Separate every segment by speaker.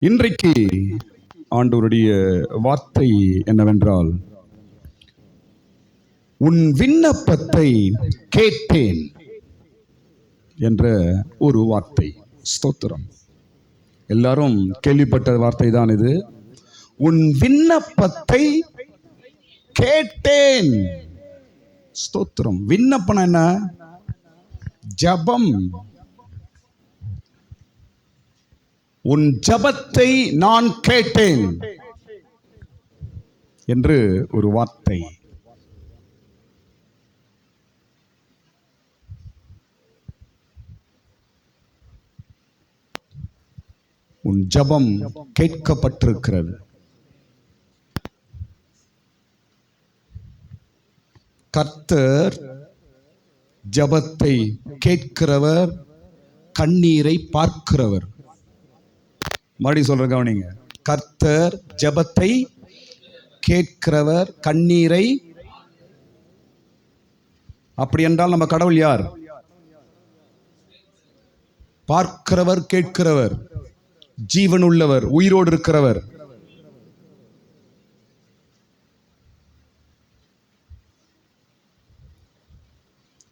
Speaker 1: இன்றைக்கு ஆண்டவருடைய வார்த்தை என்னவென்றால், உன் விண்ணப்பத்தை கேட்டேன் என்ற ஒரு வார்த்தை. ஸ்தோத்திரம். எல்லாரும் கேள்விப்பட்ட வார்த்தை தான் இது. உன் விண்ணப்பத்தை கேட்டேன். ஸ்தோத்திரம். விண்ணப்பம் என்ன? ஜபம். உன் ஜபத்தை நான் கேட்டேன் என்று ஒரு வார்த்தை. உன் ஜபம் கேட்கப்பட்டிருக்கிறது. கர்த்தர் ஜபத்தை கேட்கிறவர், கண்ணீரை பார்க்கிறவர். மறுபடி சொல்ற கவனிங்க. கர்த்தர் ஜபத்தை கேட்கிறவர், கண்ணீரை. அப்படி என்றால் நம்ம கடவுள் யார்? பார்க்கிறவர், கேட்கிறவர், ஜீவன் உள்ளவர், உயிரோடு இருக்கிறவர்.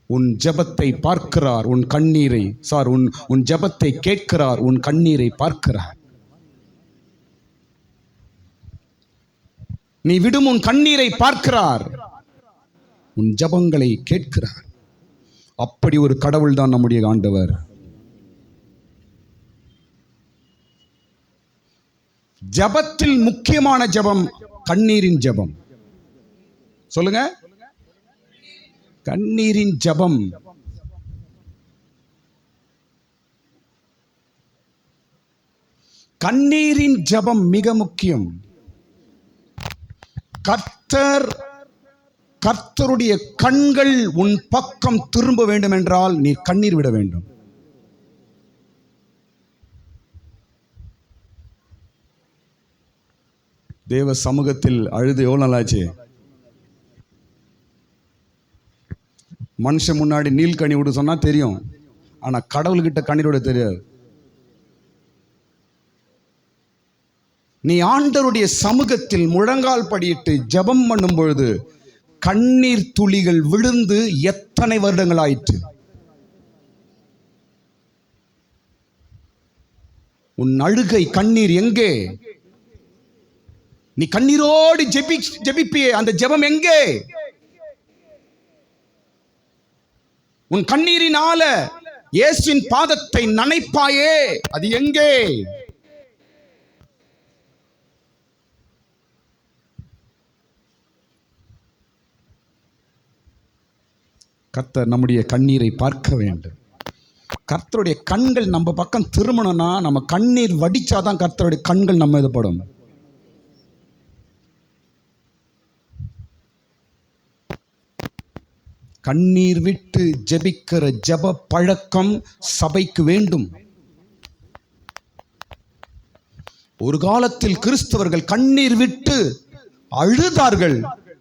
Speaker 1: உன் ஜபத்தை பார்க்கிறார், உன் கண்ணீரை உன் ஜபத்தை கேட்கிறார், உன் கண்ணீரை பார்க்கிறார். நீ விடும் உன் கண்ணீரை பார்க்கிறார், உன் ஜபங்களை கேட்கிறார். அப்படி ஒரு கடவுள் தான் நம்முடைய ஆண்டவர். ஜபத்தில் முக்கியமான ஜபம் கண்ணீரின் ஜபம். சொல்லுங்க, கண்ணீரின் ஜபம். கண்ணீரின் ஜபம் மிக முக்கியம். கர்த்தருடைய கண்கள் உன் பக்கம் திரும்ப வேண்டும் என்றால் நீ கண்ணீர் விட வேண்டும். தேவ சமூகத்தில் அழுது எவ்வளவு நல்லாச்சு. மனுஷன் முன்னாடி நீல் கனி விட சொன்னா தெரியும், ஆனா கடவுள்கிட்ட கண்ணீர் விட தெரியாது. நீ ஆண்டவருடைய சமூகத்தில் முழங்கால் படியிட்டு ஜெபம் பண்ணும் பொழுது கண்ணீர் துளிகள் விழுந்து எத்தனை வருடங்கள் ஆயிற்று. உன் அழுகை கண்ணீர் எங்கே? நீ கண்ணீரோடு ஜெபிப்பியே, அந்த ஜெபம் எங்கே? உன் கண்ணீரினால இயேசுவின் பாதத்தை நனைப்பாயே, அது எங்கே? கர்த்தர் நம்முடைய கண்ணீரை பார்க்க வேண்டும். கர்த்தருடைய கண்கள் நம்ம பக்கம் திரும்பணும்னா நம்ம கண்ணீர் வடிச்சாதான் கர்த்தருடைய கண்கள் நம்ம இது படும். கண்ணீர் விட்டு ஜெபிக்கிற ஜெப பழக்கம் சபைக்கு வேண்டும். ஒரு காலத்தில் கிறிஸ்தவர்கள் கண்ணீர் விட்டு அழுதார்கள்.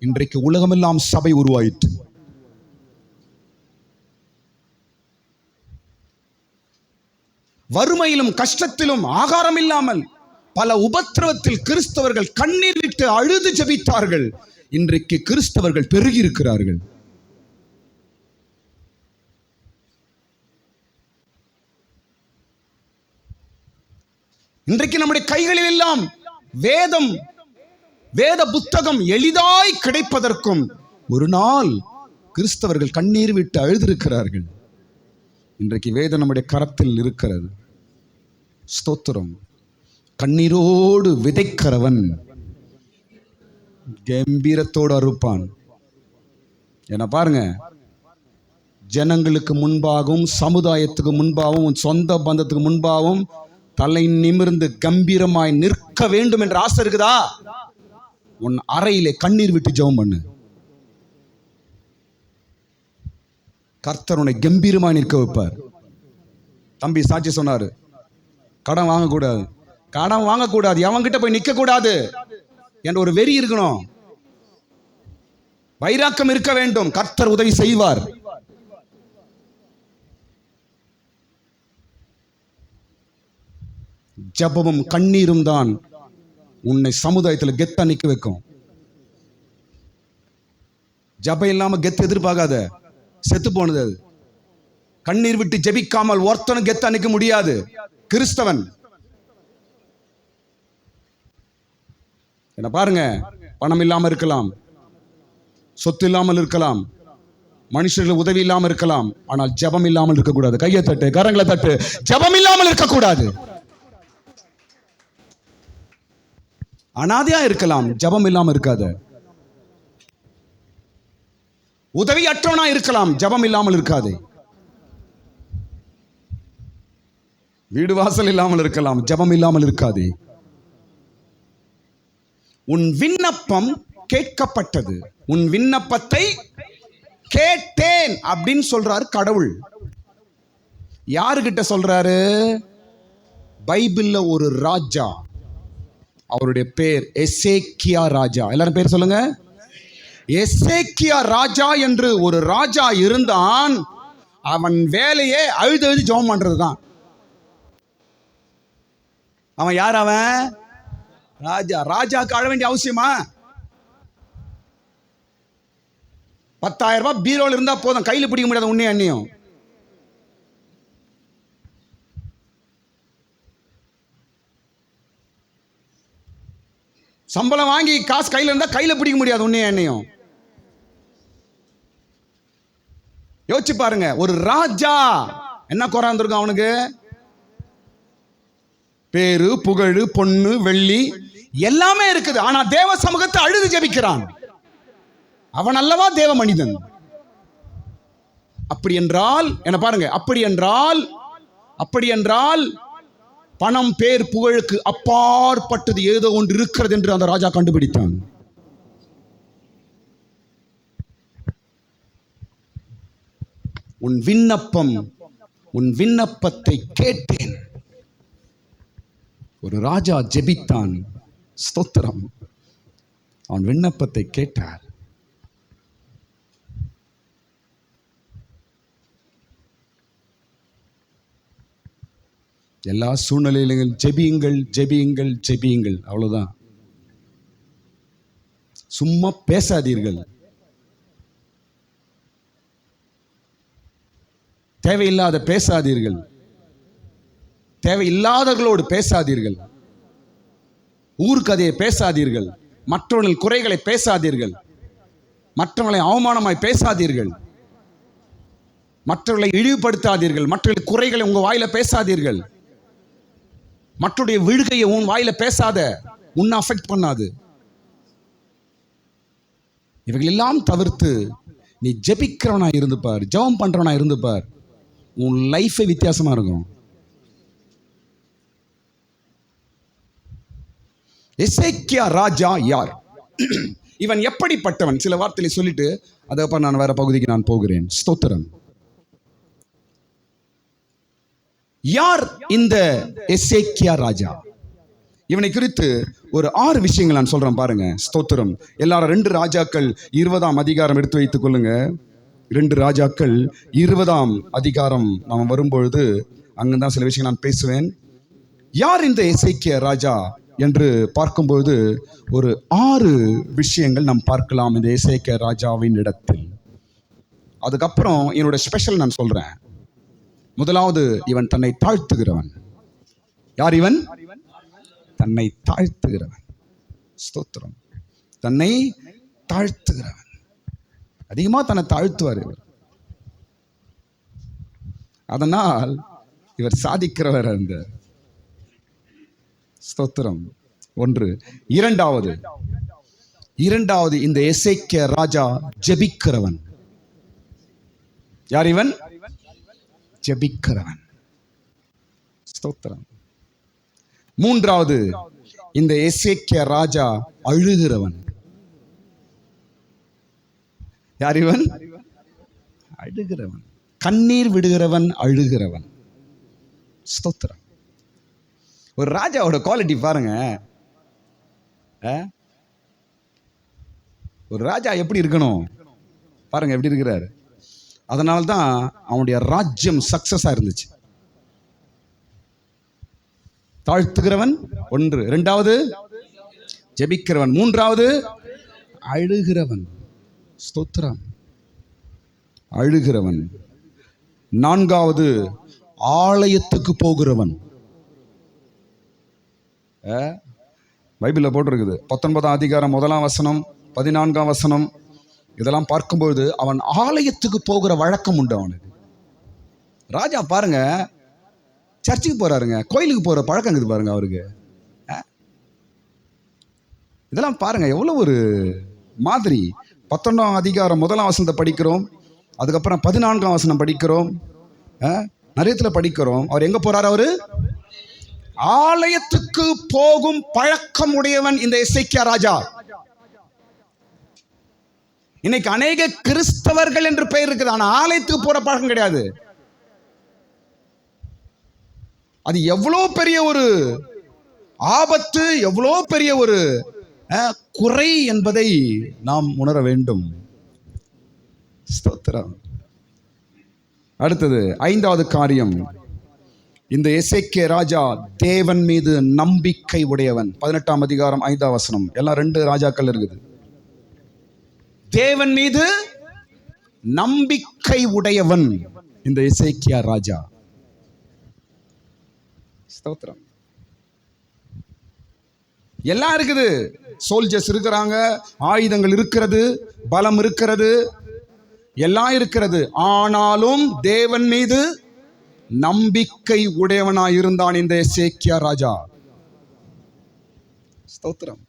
Speaker 1: இன்றைக்கு உலகமெல்லாம் சபை உருவாயிற்று. வறுமையிலும் கஷ்டத்திலும் ஆகாரம் இல்லாமல் பல உபத்திரவத்தில் கிறிஸ்தவர்கள் கண்ணீர் விட்டு அழுது ஜெபித்தார்கள். இன்றைக்கு கிறிஸ்தவர்கள் பெருகி இருக்கிறார்கள். இன்றைக்கு நம்முடைய கைகளில் எல்லாம் வேத புத்தகம் எளிதாய் கிடைப்பதற்கும் ஒரு நாள் கிறிஸ்தவர்கள் கண்ணீர் விட்டு அழுதிருக்கிறார்கள். இன்றைக்கு வேதம் நம்முடைய கரத்தில் இருக்கிறது. ஸ்தோத்திரம். கண்ணீரோடு விதைக்கிறவன் கம்பீரத்தோடு அறுப்பான். என்ன பாருங்க, ஜனங்களுக்கு முன்பாகவும் சமுதாயத்துக்கு முன்பாகவும் சொந்த பந்தத்துக்கு முன்பாகவும் தலை நிமிர்ந்து கம்பீரமாய் நிற்க வேண்டும் என்ற ஆசை இருக்குதா? உன் அறையிலே கண்ணீர் விட்டு ஜெபம் பண்ணு. கர்த்தர் உன்னை கம்பீரமாய் நிற்க வைப்பார். தம்பி சாட்சி சொன்னாரு, கடன் வாங்கக்கூடாது, அவன்கிட்ட போய் நிற்க கூடாது என்ற ஒரு வெறி இருக்கணும், வைராக்கம் இருக்க வேண்டும். கர்த்தர் உதவி செய்வார். ஜெபமும் கண்ணீரும் தான் உன்னை சமுதாயத்தில் கெத்தா நிக்க வைக்கும். ஜெபம் இல்லாம கெத்து எதிர்பார்க்காத, செத்து போனது அது. கண்ணீர் விட்டு ஜெபிக்காமல் ஒருத்தனும் கெத்தா நிக்க முடியாது கிறிஸ்தவன். என்ன பாருங்க, பணம் இல்லாம இருக்கலாம், சொத்து இல்லாமல் இருக்கலாம், மனுஷர்கள் உதவி இல்லாமல் இருக்கலாம், ஆனால் ஜெபம் இல்லாமல் இருக்கக்கூடாது. கையை தட்டு, கரங்களை தட்டு. ஜெபம் இல்லாமல் இருக்கக்கூடாது. அனாதையா இருக்கலாம், ஜெபம் இல்லாமல் இருக்காது. உதவியற்றவனா இருக்கலாம், ஜெபம் இல்லாமல் இருக்காது. வீடு வாசல் இல்லாமல் இருக்கலாம், ஜெபம் இல்லாமல் இருக்காது. உன் விண்ணப்பம் கேட்கப்பட்டது, உன் விண்ணப்பத்தை கேட்டேன் அப்படின்னு சொல்றாரு கடவுள். யாருகிட்ட சொல்றாரு? பைபிள்ல ஒரு ராஜா, அவருடைய பேர் எசேக்கியா ராஜா. எல்லாரும் பேர் சொல்லுங்க. எசேக்கியா ராஜா என்று ஒரு ராஜா இருந்தான். அவன் வேலையே அழுது ஜெபம் பண்றதுதான். அவன் யார்? அவன் ராஜா. ராஜாக்கு அழ வேண்டிய அவசியமா? 10,000 ரூபாய் பீரோல இருந்தா போதும், கையில் பிடிக்க முடியாது உன்னையும் அண்ணியும். சம்பளம் வாங்கி காசு கையில் இருந்தா கையில் பிடிக்க முடியாது உன்னையும் அண்ணியும். யோசிச்சு பாருங்க, ஒரு ராஜா என்ன குறை வந்திருக்கும் அவனுக்கு? பேரு, புகழ், பொண்ணு, வெள்ளி எல்லாமே இருக்குது. ஆனா தேவ சமூகத்தை அழுது ஜெபிக்கிறான். அவன் அல்லவா தேவ மனிதன். அப்படி என்றால் என்ன பாருங்க, அப்படி என்றால் பணம், பேர், புகழுக்கு அப்பாற்பட்டது ஏதோ ஒன்று இருக்கிறது என்று அந்த ராஜா கண்டுபிடித்தான். உன் விண்ணப்பத்தை கேட்டேன். ஒரு ராஜா ஜெபித்தான். ஸ்தோத்திரம். அவன் விண்ணப்பத்தை கேட்டார். எல்லா சூழ்நிலையிலும் ஜெபியுங்கள், ஜெபியுங்கள், ஜெபியுங்கள், அவ்வளவுதான். சும்மா பேசாதீர்கள். தேவையில்லாத பேசாதீர்கள். தேவையில்லாதவர்களோடு பேசாதீர்கள். ஊர்க்கதையை பேசாதீர்கள். மற்றவர்கள் குறைகளை பேசாதீர்கள். மற்றவர்களை அவமானமாய் பேசாதீர்கள். மற்றவர்களை இழிவுபடுத்தாதீர்கள். மற்றவர்கள் குறைகளை உங்க வாயில பேசாதீர்கள். மற்றவருடைய விழுகையை உன் வாயில பேசாத, உன்னை அஃபெக்ட் பண்ணாது. இவைகள் எல்லாம் தவிர்த்து நீ ஜெபிக்கிறவனா இருந்து பார், ஜெபம் பண்றவனா இருந்து பார், உன் லைஃபே வித்தியாசமா இருக்கும். எசேக்கியா ராஜா யார்? இவன் எப்படிப்பட்டவன்? சில வார்த்தைகளை சொல்லிட்டு அதுக்கப்புறம் நான் வேற பகுதிக்கு நான் போகிறேன். ஸ்தோத்திரம். யார் இந்த எசேக்கியா ராஜா? இவனை குறித்து ஒரு 6 விஷயங்கள் நான் சொல்றேன் பாருங்க. ஸ்தோத்திரம். எல்லாரும் 2 ராஜாக்கள் 20ஆம் அதிகாரம் எடுத்து வைத்துக் கொள்ளுங்க. 2 ராஜாக்கள் 20ஆம் அதிகாரம் நாம் வரும்பொழுது அங்குதான் சில விஷயங்கள் நான் பேசுவேன். யார் இந்த எசேக்கியா ராஜா என்று பார்க்கும்போது ஒரு 6 விஷயங்கள் நாம் பார்க்கலாம் இந்த எசேக்கியா ராஜாவின் இடத்தில். அதுக்கப்புறம் என்னோட ஸ்பெஷல் நான் சொல்றேன். முதலாவது, இவன் தன்னை தாழ்த்துகிறவன். யார் இவன்? தன்னை தாழ்த்துகிறவன். ஸ்தோத்திரம். தன்னை தாழ்த்துகிறவன். அதிகமா தன்னை தாழ்த்துவார் இவர். அதனால் இவர் சாதிக்கிறவர். அந்த ஸ்தோத்திரம். 1. இரண்டாவது இந்த எசேக்கியா ராஜா ஜெபிக்கிறவன். யார் இவன்? ஜெபிக்கிறவன். ஸ்தோத்திரம். 3வது, இந்த எசேக்கியா ராஜா அழுகிறவன். யார் இவன்? அழுகிறவன். கண்ணீர் விடுகிறவன், அழுகிறவன். ஸ்தோத்திரம். ஒரு ராஜாவோட குவாலிட்டி பாருங்க. ஒரு ராஜா எப்படி இருக்கணும் பாருங்க, எப்படி இருக்கிறாரு. அதனால்தான் அவனுடைய ராஜ்யம் சக்சஸா இருந்துச்சு. தாழ்த்துகிறவன் ஒன்று, இரண்டாவது ஜெபிக்கிறவன், மூன்றாவது அழுகிறவன். ஸ்தோத்திரம், அழுகிறவன். நான்காவது ஆலயத்துக்கு போகிறவன். பைபிளில் போட்டிருக்குது 19ஆம் அதிகாரம் 1ஆம் வசனம் 14ஆம் வசனம். இதெல்லாம் பார்க்கும்போது அவன் ஆலயத்துக்கு போகிற வழக்கம் உண்டு அவனுக்கு. ராஜா பாருங்க, சர்ச்சுக்கு போறாருங்க, கோயிலுக்கு போற பழக்கம் இருக்குது பாருங்க அவருக்கு. இதெல்லாம் பாருங்க எவ்வளவு ஒரு மாதிரி. 19ஆம் அதிகாரம் 1ஆம் வசனத்தை படிக்கிறோம், அதுக்கப்புறம் 14ஆம் வசனம் படிக்கிறோம், நிறையத்துல படிக்கிறோம். அவர் எங்க போறாரு? அவரு ஆலயத்துக்கு போகும் பழக்கம் உடையவன் இந்த எசேக்கியா ராஜா. இன்னைக்கு அநேக கிறிஸ்தவர்கள் என்று பெயர் இருக்குது, ஆனா ஆலயத்துக்கு போற பழக்கம் கிடையாது. அது எவ்வளவு பெரிய ஒரு ஆபத்து, எவ்வளவு பெரிய ஒரு குறை என்பதை நாம் உணர வேண்டும். ஸ்தோத்திரம். அடுத்தது 5வது காரியம், இந்த எசேக்கியா ராஜா தேவன் மீது நம்பிக்கை உடையவன். 18ஆம் அதிகாரம் 5ஆம் வசனம். எல்லாம் 2 ராஜாக்கள் இருக்குது. தேவன் மீது நம்பிக்கை உடையவன் இந்த எசேக்கியா ராஜா. ஸ்தோத்திரம். எல்லாம் இருக்குது, சோல்ஜர்ஸ் இருக்கிறாங்க, ஆயுதங்கள் இருக்கிறது, பலம் இருக்கிறது, எல்லாம் இருக்கிறது. ஆனாலும் தேவன் மீது நம்பிக்கை உடையவனாய் இருந்தான் இந்த எசேக்கியா ராஜா. ஸ்தோத்திரம்.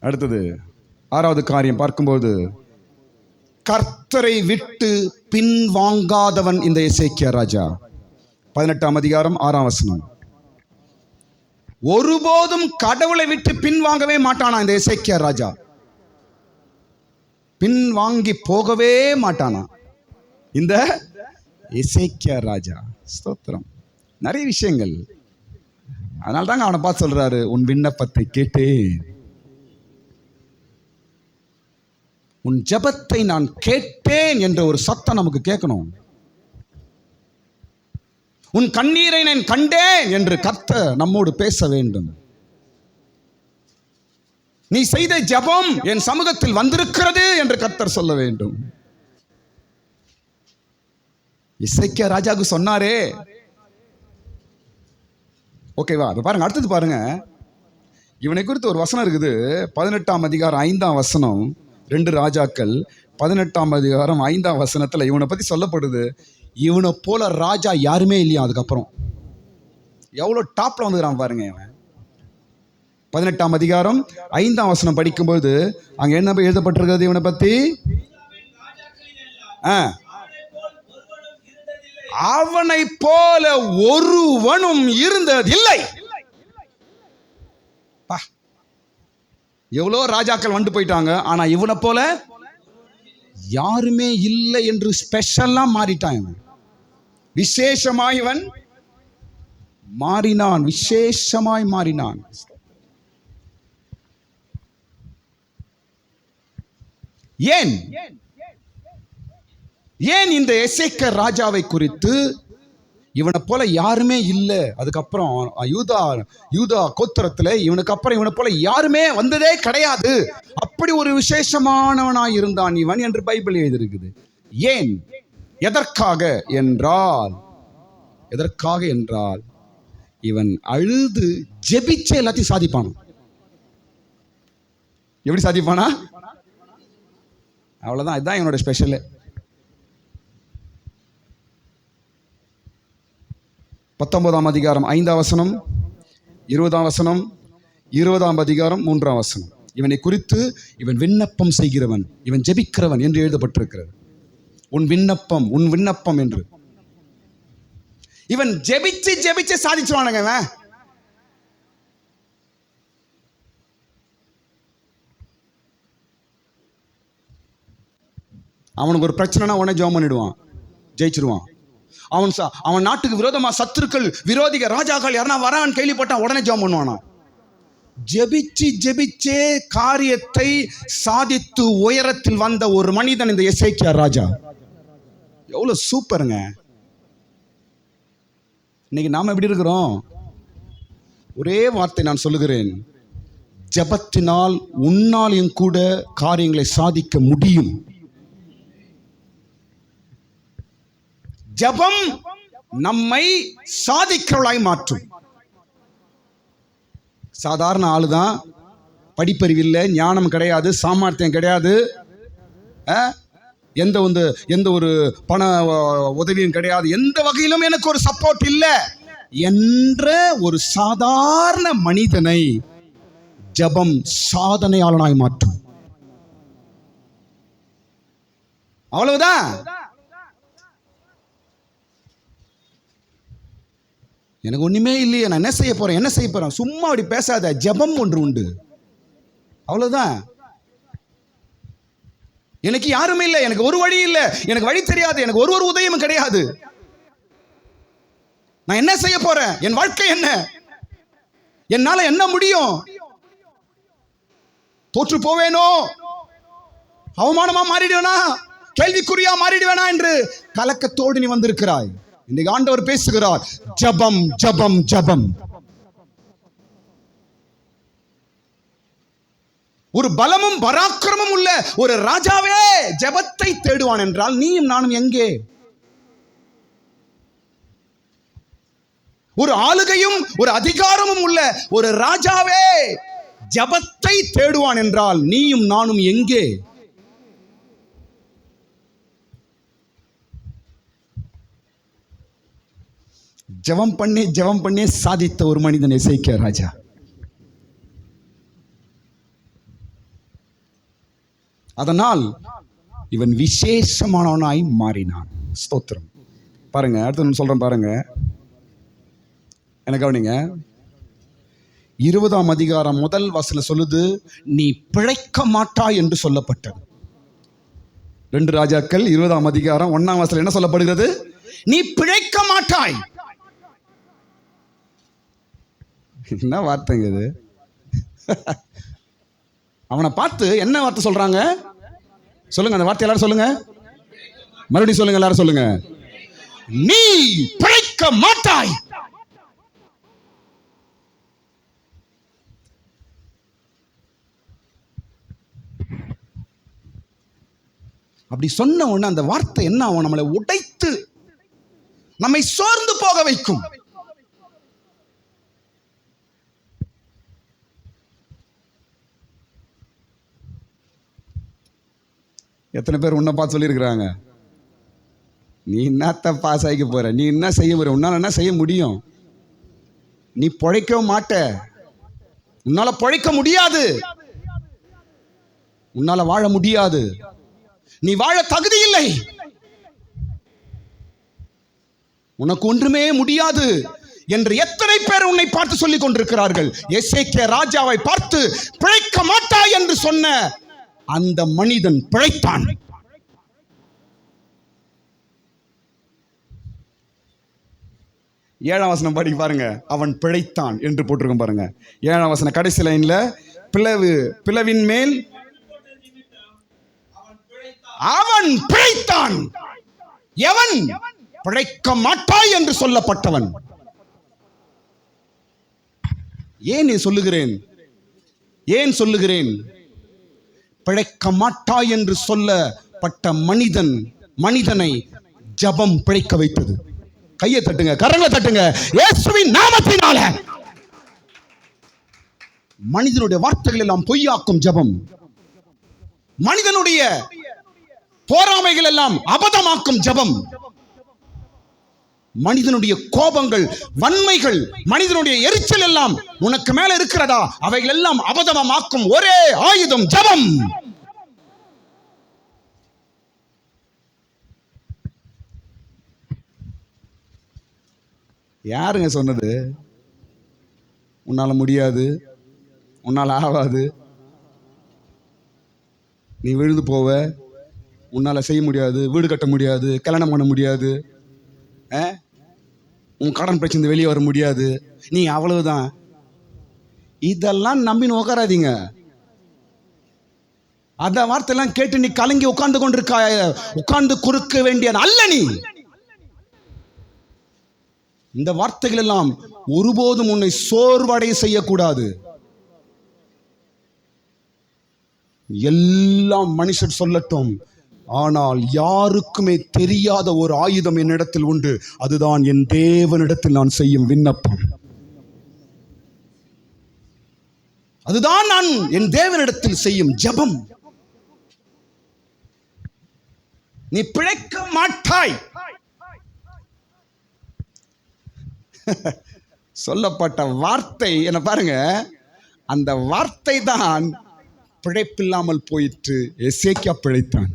Speaker 1: அடுத்தது 6வது காரியம் பார்க்கும்போது, கர்த்தரை விட்டு பின்வாங்காதவன் இந்த எசேக்கியா ராஜா. 18ஆம் அதிகாரம் 6ஆம் வசனம். ஒருபோதும் கடவுளை விட்டு பின்வாங்கவே மாட்டானா இந்த எசேக்கியா ராஜா. பின்வாங்கி போகவே மாட்டானா இந்த எசேக்கியா ராஜா. ஸ்தோத்திரம். நிறைய விஷயங்கள். அதனால தாங்க அவனை பார்த்து சொல்றாரு, உன் விண்ணப்பத்தை கேட்டேன், உன் ஜெபத்தை நான் கேட்டேன் என்ற ஒரு சத்தம் நமக்கு கேட்கணும். உன் கண்ணீரை நான் கண்டேன் என்று கர்த்தர் நம்மோடு பேச வேண்டும். நீ செய்த ஜெபம் என் சமூகத்தில் வந்திருக்கிறது என்று கர்த்தர் சொல்ல வேண்டும். எசேக்கியா ராஜாவுக்கு சொன்னாரே. ஓகேவா? பாருங்க, அடுத்தது பாருங்க. இவனை குறித்து ஒரு வசனம் இருக்குது. 18ஆம் அதிகாரம் 5ஆம் வசனம். 2 ராஜாக்கள் 18ஆம் அதிகாரம் 5ஆம் வசனத்துல இவனை பத்தி சொல்லப்படுது. இவனை போல ராஜா யாருமே இல்லையா. அதுக்கப்புறம் எவ்வளவு டாப்ல வந்துக்கிறான் பாருங்க இவன். 18ஆம் அதிகாரம் 5ஆம் வசனம் படிக்கும்போது அங்க என்ன எழுதப்பட்டிருக்கிறது இவனை பத்தி? அவனை போல ஒருவனும் இருந்ததில்லை. எவ்வளோ ராஜாக்கள் வந்து போயிட்டாங்க, ஆனா இவனை போல யாருமே இல்லை என்று ஸ்பெஷலா மாறிட்டான் இவன். விசேஷமாய் இவன் மாறினான், விசேஷமாய் மாறினான். ஏன் ஏன் இந்த எசேக்கியா ராஜாவை குறித்து இவனை போல யாருமே இல்லை. அதுக்கப்புறம் யூதா கோத்திரத்தில் இவனுக்கு அப்புறம் இவனை போல யாருமே வந்ததே கிடையாது. அப்படி ஒரு விசேஷமானவனாய் இருந்தான் இவன் என்று பைபிள் எழுதியிருக்குது. ஏன்? எதற்காக என்றால் இவன் அழுது ஜெபிச்ச எல்லாத்தையும் சாதிப்பான். எப்படி சாதிப்பானா? அவ்வளவுதான். இதுதான் இவனோட ஸ்பெஷல். 19ஆம் அதிகாரம் 5ஆம் வசனம், 20ஆம் வசனம், 20ஆம் அதிகாரம் 3ஆம் வசனம். இவனை குறித்து இவன் விண்ணப்பம் செய்கிறவன், இவன் ஜெபிக்கிறவன் என்று எழுதப்பட்டிருக்கிறது. உன் விண்ணப்பம் என்று இவன் ஜெபிச்சு சாதிச்சுவானுங்க. அவனுக்கு ஒரு பிரச்சனைனா உடனே ஜெபம் பண்ணிடுவான், ஜெயிச்சிருவான். அவன் நாட்டுக்கு விரோதமா சத்துருக்கள், விரோதிக ராஜாக்கள் யாரா வரான்னு கேள்விப்பட்டான், உடனே ஜெபம் பண்ணுவானா. ஜெபிச்சே காரியத்தை சாதித்து உயரத்தில் வந்த ஒரு மனிதன் இந்த எசேக்கியா ராஜா. எவ்வளவு சூப்பருங்க. இன்னைக்கு நாம எப்படி இருக்கிறோம்? ஒரே வார்த்தை நான் சொல்லுகிறேன், ஜெபத்தினால் உன்னாலையும் கூட காரியங்களை சாதிக்க முடியும். ஜெபம் நம்மை சாதிக்கிறவளாய் மாற்றும். சாதாரண ஆளுதான், படிப்பறிவு இல்லை, ஞானம் கிடையாது, சாமர்த்தியம் கிடையாது, எந்த ஒரு பண உதவியும் கிடையாது, எந்த வகையிலும் எனக்கு ஒரு சப்போர்ட் இல்லை என்ற ஒரு சாதாரண மனிதனை ஜெபம் சாதனையாளனாய் மாற்றும். அவ்வளவுதான். எனக்கு ஒண்ணுமே இல்லையே, நான் என்ன செய்ய போறேன், சும்மா அப்படி பேசாத. ஜெபம் ஒன்று உண்டு, அவ்வளவுதான். எனக்கு யாருமே இல்லை, எனக்கு ஒரு வழி இல்லை, எனக்கு வழி தெரியாது, எனக்கு ஒரு உதவியும் கிடையாது. நான் என்ன செய்ய போறேன்? என் வாழ்க்கை என்ன? என்னால என்ன முடியும்? தோற்று போவேனோ, அவமானமா மாறிடுவேனா, கேள்விக்குறியா மாறிடுவேனா என்று கலக்கத்தோடு நீ வந்திருக்கிறாய். இன்றைக்கு ஆண்டவர் பேசுகிறார், ஜெபம் ஜெபம் ஜெபம். ஒரு பலமும் பராக்கிரமும் உள்ள ஒரு ராஜாவே ஜெபத்தை தேடுவான் என்றால் நீயும் நானும் எங்கே? ஒரு ஆளுகையும் ஒரு அதிகாரமும் உள்ள ஒரு ராஜாவே ஜெபத்தை தேடுவான் என்றால் நீயும் நானும் எங்கே? ஜெபம் பண்ணி சாதித்த ஒரு மனிதன் எசேக்கியா ராஜா. அதனால் இவன் விசேஷமானவனாய் மாறினான். ஸ்தோத்திரம். பாருங்க, அடுத்து சொல்றேன் பாருங்க, எனக்கு கவனிங்க. 20ஆம் அதிகாரம் முதல் வசனம் சொல்லுது, நீ பிழைக்க மாட்டாய் என்று சொல்லப்பட்டது. 2 ராஜாக்கள் 20ஆம் அதிகாரம் 1ஆம் வசனம் என்ன சொல்லப்படுகிறது? நீ பிழைக்க மாட்டாய். என்ன வார்த்தைங்க இது? அவனை பார்த்து என்ன வார்த்தை சொல்றாங்க? சொல்லுங்க, அந்த வார்த்தை எல்லாரும் சொல்லுங்க, மறுபடியும் சொல்லுங்க, எல்லாரும் சொல்லுங்க. நீ பிழைக்க மாட்டாய். அப்படி சொன்ன உடனே அந்த வார்த்தை என்ன ஆகும்? நம்மளை உடைத்து நம்மை சோர்ந்து போக வைக்கும். எத்தனை பேர் உன்னை பார்த்து சொல்லியிருக்கிறாங்க, நீ என்னத்த பாஸ் ஆகிக்க போற, நீ என்ன செய்ய போற, உன்னால என்ன செய்ய முடியும், நீ பிழைக்கவும் மாட்ட, உன்னால பிழைக்க முடியாது, உன்னால வாழ முடியாது, நீ வாழ தகுதி இல்லை, உனக்கு ஒன்றுமே முடியாது என்று எத்தனை பேர் உன்னை பார்த்து சொல்லிக் கொண்டிருக்கிறார்கள். எசேக்கியா ராஜாவை பார்த்து பிழைக்க மாட்டாய் என்று சொன்ன அந்த மனிதன் பிழைத்தான். ஏழாம் வசனம் படி பாருங்க, அவன் பிழைத்தான் என்று போட்டிருக்கும் பாருங்க. 7ஆம் வசனம் கடைசி லைன்ல, பிளவின் மேல் அவன் பிழைத்தான். எவன்? பிழைக்க மாட்டாய் என்று சொல்லப்பட்டவன். ஏன் சொல்லுகிறேன்? பிழைக்க மாட்டாய் என்று சொல்லப்பட்ட மனிதனை ஜெபம் பிழைக்க வைத்தது. கையை தட்டுங்க, கரங்களை தட்டுங்க, இயேசுவின் நாமத்தினால. மனிதனுடைய வார்த்தைகள் எல்லாம் பொய்யாக்கும் ஜெபம், மனிதனுடைய போராமைகள் எல்லாம் அபதமாக்கும் ஜெபம், மனிதனுடைய கோபங்கள், வன்மைகள், மனிதனுடைய எரிச்சல் எல்லாம் உனக்கு மேல இருக்கிறதா, அவைகள் எல்லாம் அபதமாக்கும் ஒரே ஆயுதம் ஜெபம். யாருங்க சொன்னது? உன்னால முடியாது, உன்னால ஆகாது, நீ விழுந்து போவ, உன்னால செய்ய முடியாது, வீடு கட்ட முடியாது, கல்யாணம் பண்ண முடியாது, உன் கடன் பிரச்சனை வெளியே வர முடியாது, நீ அவ்வளவுதான். இதெல்லாம் நம்பின்னு உட்காராதீங்க. அந்த வார்த்தையெல்லாம் கேட்டு நீ கலங்கி உட்கார்ந்து கொண்டிருக்காய, உட்கார்ந்து கொடுக்க வேண்டிய அல்ல. நீ இந்த வார்த்தைகள் எல்லாம் ஒருபோதும் உன்னை சோர்வடைய செய்யக்கூடாது. எல்லாம் மனுஷர் சொல்லட்டும், ஆனால் யாருக்குமே தெரியாத ஒரு ஆயுதம் என்னிடத்தில் உண்டு. அதுதான் என் தேவனிடத்தில் நான் செய்யும் விண்ணப்பம். அதுதான் நான் என் தேவனிடத்தில் செய்யும் ஜெபம். நீ பிழைக்க மாட்டாய். சொல்லப்பட்ட வார்த்தை என்ன பாருங்க, அந்த வார்த்தை தான் பிழைப்பில்லாமல் போயிற்று. எசேக்கியா பிழைத்தான்.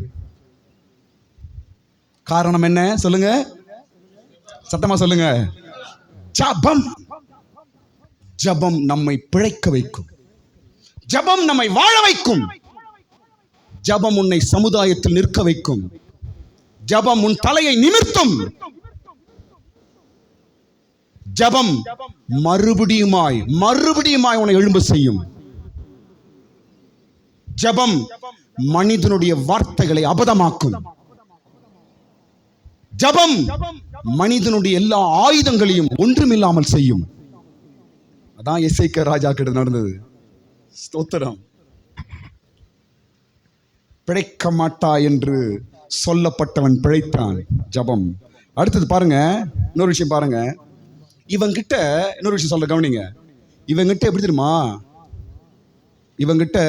Speaker 1: காரணம் என்ன சொல்லுங்க, சத்தமா சொல்லுங்க. ஜெபம். ஜெபம் நம்மை பிழைக்க வைக்கும். ஜெபம் நம்மை வாழ வைக்கும். ஜெபம் உன்னை சமுதாயத்தில் நிற்க வைக்கும். ஜெபம் உன் தலையை நிமிர்த்தும். ஜெபம் மறுபடியுமாய் உன்னை எழும்ப செய்யும். ஜெபம் மனிதனுடைய வார்த்தைகளை அபதமாக்கும். ஜெபம் மனிதனுடைய எல்லா ஆயுதங்களையும் ஒன்றுமில்லாமல் செய்யும். அதான் எசேக்கியா ராஜா கிட்ட நடந்தது. ஸ்தோத்திரம். பிழைக்க மாட்டா என்று சொல்லப்பட்டவன் பிழைத்தான். ஜெபம். அடுத்தது பாருங்க, இன்னொரு விஷயம் பாருங்க. இவங்கிட்ட இன்னொரு விஷயம் சொல்ல கவனிங்க. இவங்கிட்ட எப்படி தெரியுமா, இவங்கிட்ட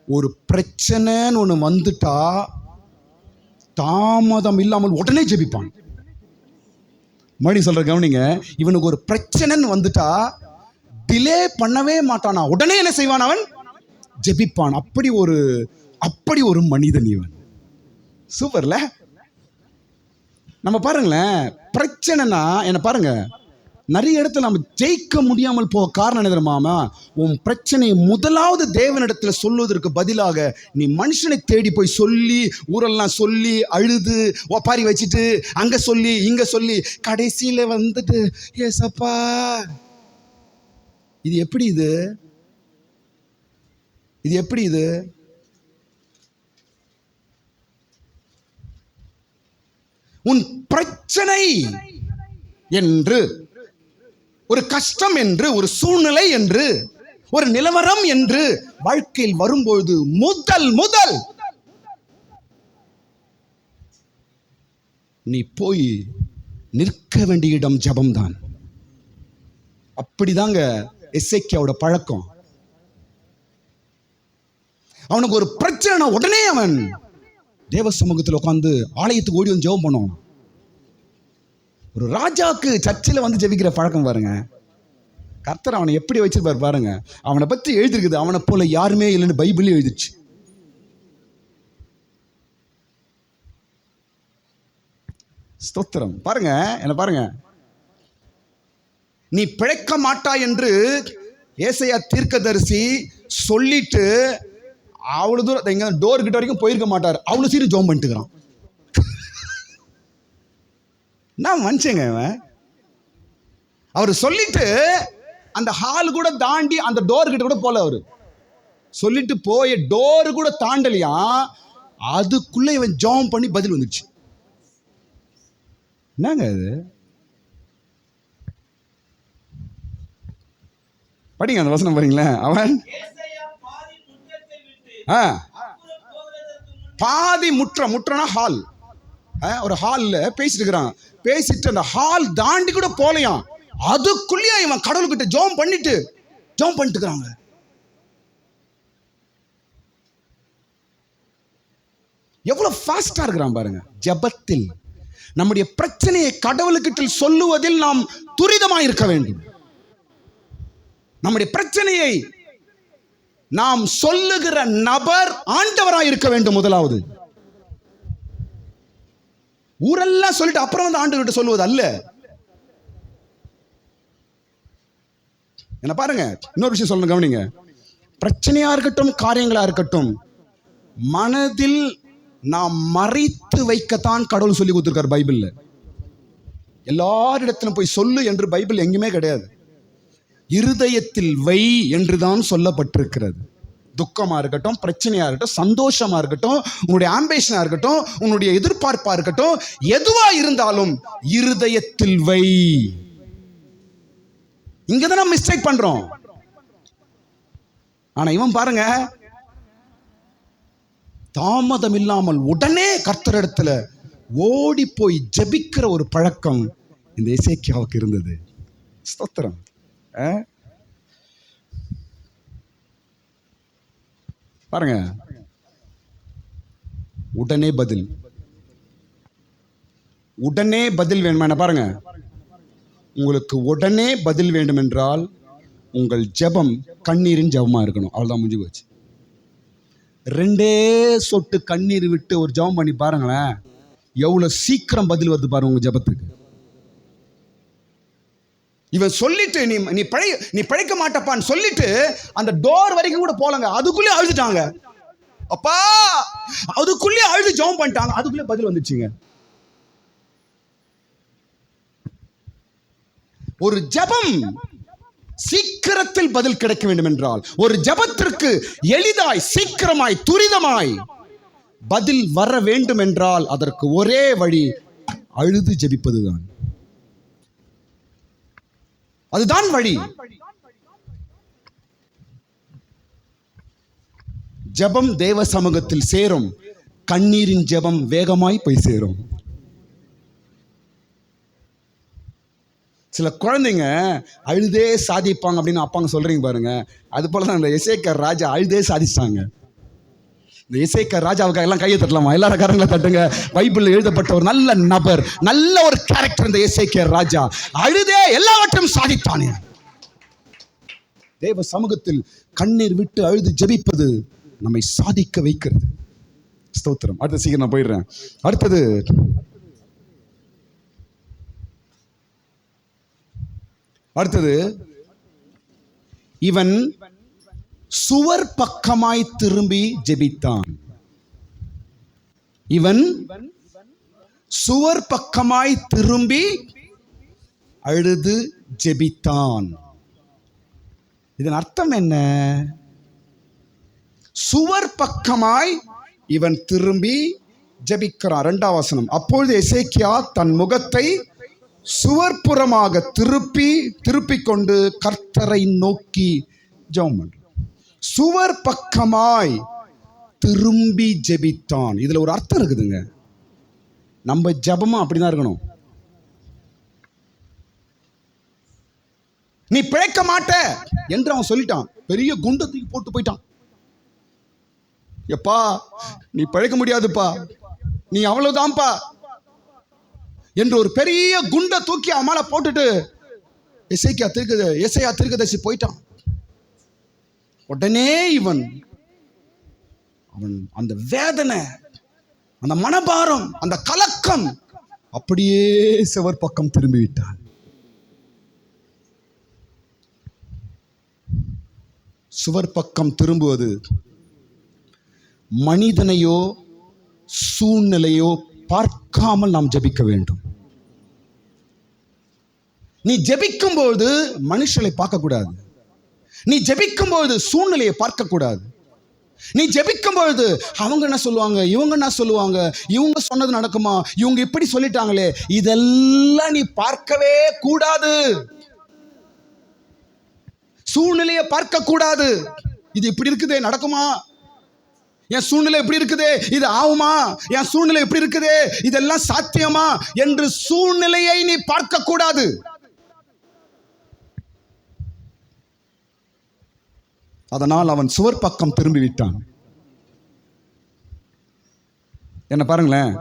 Speaker 1: ஒரு பிரச்சனைன்னு ஒன்று வந்துட்டா தாமதம் இல்லாமல் உடனே ஜெபிப்பான். மறுபடியும் சொல்ற கவனிங்க. இவனுக்கு ஒரு பிரச்சனைன்னு வந்துட்டா டிலே பண்ணவே மாட்டானா, உடனே என்ன செய்வான், அவன் ஜெபிப்பான். அப்படி ஒரு மனிதன் இவன். சூப்பர்ல. நம்ம பாருங்களேன், பிரச்சனைனா என்ன பாருங்க, நிறைய இடத்துல நம்ம ஜெயிக்க முடியாமல் போக காரணம் என்ன தெரியுமா? உன் பிரச்சனையை முதலாவது தேவனிடத்துல சொல்லுவதற்கு பதிலாக நீ மனுஷனை தேடி போய் சொல்லி, ஊரெல்லாம் சொல்லி, அழுது ஒப்பாரி வச்சுட்டு, அங்க சொல்லி இங்க சொல்லி, கடைசியில வந்துட்டு ஏசப்பா. இது எப்படி இது உன் பிரச்சனை என்று, ஒரு கஷ்டம் என்று, ஒரு சூழ்நிலை என்று, ஒரு நிலவரம் என்று வாழ்க்கையில் வரும்பொழுது முதல் நீ போய் நிற்க வேண்டிய இடம் ஜெபம்தான். அப்படிதாங்க எசேக்கியாவோட பழக்கம். அவனுக்கு ஒரு பிரச்சனை, உடனே அவன் தேவ சமூகத்தில் உட்கார்ந்து ஆலயத்துக்கு ஓடி வந்து ஜெபம் பண்ணுவான். ஒரு ராஜாக்கு சர்ச்சில் வந்து ஜெபிக்கிற பழக்கம் பாருங்க. கர்த்தர் அவனை எப்படி வச்சிருப்பார் பாருங்க. அவனை பற்றி எழுதிருக்குது, அவனை போல யாருமே இல்லைன்னு பைபிளே எழுதிச்சு. ஸ்தோத்திரம். பாருங்க, என்ன பாருங்க. நீ பிழைக்க மாட்டாய் என்று ஏசாயா தீர்க்கதரிசி சொல்லிட்டு அவ்வளவு தூரம் எங்க டோர் கிட்ட வரைக்கும் போயிருக்க மாட்டார். அவ்வளவு சீக்கிரம் ஜெபம் பண்ணிட்டுக்கிறான். நான் மனுஷங்க. அவர் சொல்லிட்டு அந்த ஹால் கூட தாண்டி அந்த டோர் கிட்ட கூட போல. அவரு சொல்லிட்டு போய் டோர் கூட தாண்டலையா, அதுக்குள்ள இவன் ஜெபம் பண்ணி பதில் வந்துச்சு. என்னங்க அது? படிங்க அந்த வசனம் பாருங்களேன். அவன் பாதி முற்றனா ஹால், ஒரு ஹால்ல பேசிட்டு இருக்கிறான். பேசிட்டு அந்த ஹால் தாண்டி கூட போலையாம், அதுக்குள்ளேயே இவன் கடவுள்கிட்ட ஜெபம் பண்ணிட்டு இருக்கிறாங்க. எவ்வளவு ஃபாஸ்டா இருக்கிறான் பாருங்க. ஜெபத்தில் நம்முடைய பிரச்சனையை கடவுளுக்கிட்ட சொல்லுவதில் நாம் துரிதமாக இருக்க வேண்டும். நம்முடைய பிரச்சனையை நாம் சொல்லுகிற நபர் ஆண்டவராய் இருக்க வேண்டும். முதலாவது ஊரெல்லாம் சொல்லிட்டு அப்புறம் வந்து ஆண்டவர்கிட்ட சொல்லுவது அல்ல. என்ன பாருங்க, இன்னொரு விஷயம் சொல்லணும் கவனிங்க. பிரச்சனையா இருக்கட்டும், காரியங்களா இருக்கட்டும், மனதில் நாம் மறைத்து வைக்கத்தான் கடவுள் சொல்லி கொடுத்திருக்கார் பைபிள்ல. எல்லாரிடத்திலும் போய் சொல்லு என்று பைபிள் எங்குமே கிடையாது. இருதயத்தில் வை என்றுதான் சொல்லப்பட்டிருக்கிறது. துக்கமா இருக்கட்டும், பிரச்சனையா இருக்கட்டும், சந்தோஷமா இருக்கட்டும், உன்னுடைய ஆம்பிஷனா இருக்கட்டும், உன்னுடைய எதிர்பார்ப்பா இருக்கட்டும், எதுவா இருந்தாலும் இருதயத்தில் வை. இங்கதான் நம்ம மிஸ்டேக் பண்றோம். ஆனா இவன் பாருங்க, தாமதம் இல்லாமல் உடனே கர்த்தரிடத்துல ஓடி போய் ஜெபிக்கிற ஒரு பழக்கம் இந்த எசேக்கியாவுக்கு இருந்தது. ஸ்தோத்திரம். பாருங்க, உடனே பதில், உடனே பதில் வேணுமா? பாருங்க, உங்களுக்கு உடனே பதில் வேண்டும் என்றால் உங்கள் ஜெபம் கண்ணீரின் ஜெபமா இருக்கணும். அவ்வளவுதான், முடிஞ்சு போச்சு. 2 சொட்டு கண்ணீர் விட்டு ஒரு ஜெபம் பண்ணி பாருங்களேன், எவ்வளவு சீக்கிரம் பதில் வருது பாருங்க உங்க ஜெபத்துக்கு. இவன் சொல்லிட்டு நீ பழைக்க மாட்டப்பான்னு சொல்லிட்டு அந்த டோர் வரைக்கும் கூட போலங்க, அதுக்குள்ளே அழுதுட்டாங்க. அப்பா, அதுக்குள்ளே அழுது ஜெபம் பண்ணிட்டாங்க, அதுக்குள்ளே பதில் வந்துச்சுங்க. ஒரு ஜெபம் சீக்கிரத்தில் பதில் கிடைக்க வேண்டும் என்றால், ஒரு ஜெபத்திற்கு எளிதாய், சீக்கிரமாய், துரிதமாய் பதில் வர வேண்டும் என்றால் அதற்கு ஒரே வழி அழுது ஜெபிப்பதுதான். அதுதான் வழி. ஜெபம் தேவ சமூகத்தில் சேரும், கண்ணீரின் ஜெபம் வேகமாய் போய் சேரும். சில குழந்தைங்க அழுதே சாதிப்பாங்க அப்படின்னு அப்பாங்க சொல்றீங்க பாருங்க, அது போலதான் இந்த எசேக்கியா ராஜா அழுதே சாதிச்சாங்க. இந்த எசேக்கியா ராஜாவுக்காக எல்லாம் கையை தட்டலாமா? எல்லாரும் கரங்களை தட்டுங்க. பைபிளில் எழுதப்பட்ட ஒரு நல்ல நபர், நல்ல ஒரு கேரக்டர் இந்த எசேக்கியா ராஜா. அழுதே எல்லாவற்றையும் சாதித்தானே. தேவ சமூகத்தில் கண்ணீர் விட்டு அழுது ஜெபிப்பது நம்மை சாதிக்க வைக்கிறது. ஸ்தோத்திரம். அடுத்த சீக்கிரம் நான் போயிடுறேன். அடுத்தது இவன் சுவர் பக்கமாய் திரும்பி ஜெபித்தான். இவன் சுவர் பக்கமாய் திரும்பி அழுது ஜெபித்தான். இதன் அர்த்தம் என்ன? சுவர் பக்கமாய் இவன் திரும்பி ஜெபிக்கிறான். 2ஆம் வசனம். அப்பொழுது எசேக்கியா தன் முகத்தை சுவர்புறமாக திருப்பிக் கொண்டு கர்த்தரை நோக்கி ஜெபம் பண்றான். சுவர் பக்கமாய் திரும்பி ஜெபித்தான். இதுல ஒரு அர்த்தம் இருக்குதுங்க. நம்ம ஜெபமும் அப்படிதான் இருக்கணும். நீ பிழைக்க மாட்ட என்று அவன் சொல்லிட்டான். பெரிய குண்டத்துக்கு போட்டு போயிட்டான். எப்பா, நீ பிழைக்க முடியாதுப்பா, நீ அவ்வளவுதான்ப்பா என்று ஒரு பெரிய குண்டை தூக்கி அவன் மேல போட்டுட்டு எசேயா தீர்க்கதரிசி போயிட்டான். உடனே அவன் அந்த வேதனை, அந்த மனபாரம், அந்த கலக்கம் அப்படியே சுவர் பக்கம் திரும்பி விட்டான். சுவர் பக்கம் திரும்புவது மனிதனையோ சூழ்நிலையோ பார்க்காமல் நாம் ஜெபிக்க வேண்டும். நீ ஜெபிக்கும் போது மனுஷனை பார்க்க கூடாது. நீ ஜெபிக்கும் போது சூழ்நிலையை பார்க்க கூடாது. நீ ஜெபிக்கும் பொழுது அவங்க என்ன சொல்லுவாங்க, இவங்க என்ன சொல்லுவாங்க, இவங்க சொன்னது நடக்குமா, இவங்க இப்படி சொல்லிட்டாங்களே, இதெல்லாம் நீ பார்க்கவே கூடாது. சூழ்நிலையை பார்க்க கூடாது. இது இப்படி இருக்குதே, நடக்குமா? என் சூழ்நிலை எப்படி இருக்குதே, இது ஆகுமா? என் சூழ்நிலை எப்படி இருக்குதே, இதெல்லாம் சாத்தியமா என்று சூழ்நிலையை நீ பார்க்க கூடாது. அதனால் அவன் சுவர் பக்கம் திரும்பி விட்டான். என்ன பாருங்களேன்,